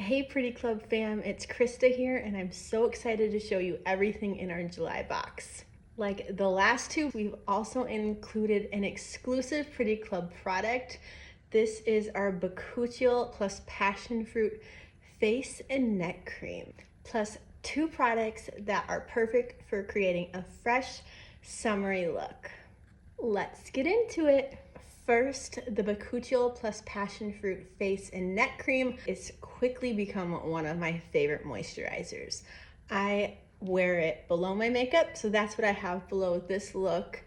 Hey Pretty Club fam, it's Krista here and I'm so excited to show you everything in our July box. Like the last two, we've also included an exclusive Pretty Club product. This is our Bakuchiol plus passion fruit face and neck cream, plus two products that are perfect for creating a fresh, summery look. Let's get into it. First, the Bakuchiol plus passion fruit face and neck cream is quickly become one of my favorite moisturizers. I wear it below my makeup, so that's what I have below this look.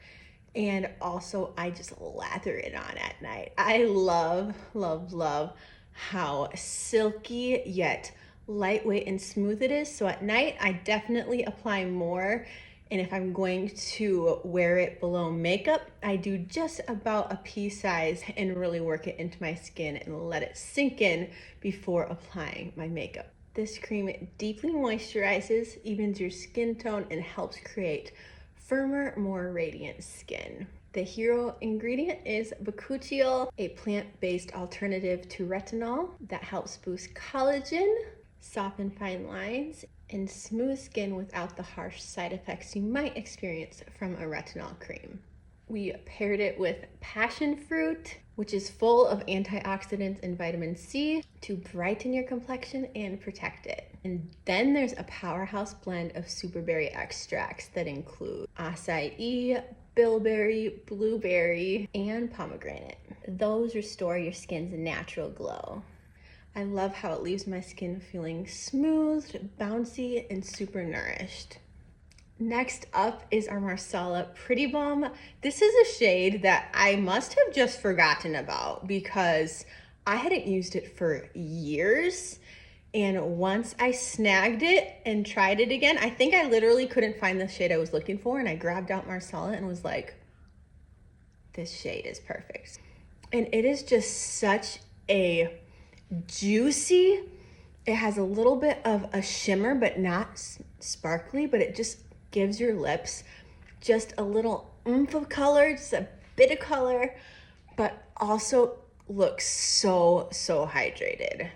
And also I just lather it on at night. I love, love, love how silky yet lightweight and smooth it is. So at night, I definitely apply more. And if I'm going to wear it below makeup, I do just about a pea size and really work it into my skin and let it sink in before applying my makeup. This cream deeply moisturizes, evens your skin tone, and helps create firmer, more radiant skin. The hero ingredient is Bakuchiol, a plant-based alternative to retinol that helps boost collagen, soften fine lines, and smooth skin without the harsh side effects you might experience from a retinol cream. We paired it with passion fruit, which is full of antioxidants and vitamin C to brighten your complexion and protect it. And then there's a powerhouse blend of superberry extracts that include acai, bilberry, blueberry, and pomegranate. Those restore your skin's natural glow. I love how it leaves my skin feeling smooth, bouncy, and super nourished. Next up is our Marsala Pretty Balm. This is a shade that I must have just forgotten about because I hadn't used it for years. And once I snagged it and tried it again, I think I literally couldn't find the shade I was looking for, and I grabbed out Marsala and was like, this shade is perfect. And it is just such a juicy, it has a little bit of a shimmer but not sparkly, but it just gives your lips just a little oomph of color, just a bit of color, but also looks so hydrated.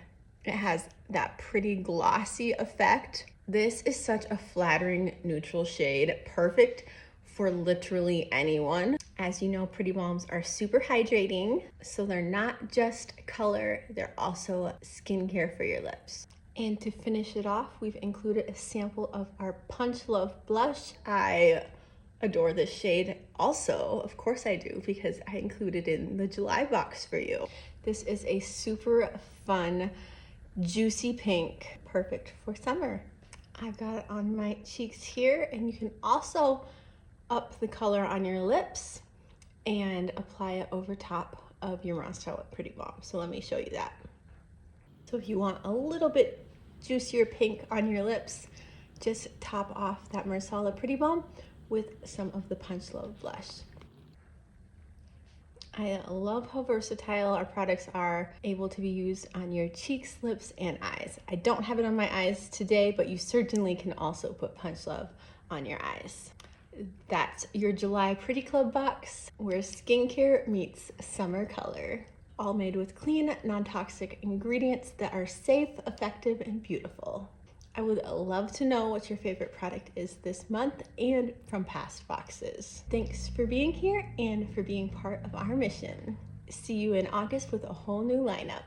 It has that pretty glossy effect. This is such a flattering neutral shade, perfect for literally anyone. As you know, Pretty Balms are super hydrating, so they're not just color, they're also skincare for your lips. And to finish it off, we've included a sample of our Punch Love blush. I adore this shade also, of course I do, because I included it in the July box for you. This is a super fun, juicy pink, perfect for summer. I've got it on my cheeks here, and you can also up the color on your lips and apply it over top of your Marsala Pretty Balm. So let me show you that. So if you want a little bit juicier pink on your lips, just top off that Marsala Pretty Balm with some of the Punch Love blush. I love how versatile our products are, able to be used on your cheeks, lips, and eyes. I don't have it on my eyes today, but you certainly can also put Punch Love on your eyes. That's your July Pretty Club box, where skincare meets summer color. All made with clean, non-toxic ingredients that are safe, effective, and beautiful. I would love to know what your favorite product is this month and from past boxes. Thanks for being here and for being part of our mission. See you in August with a whole new lineup.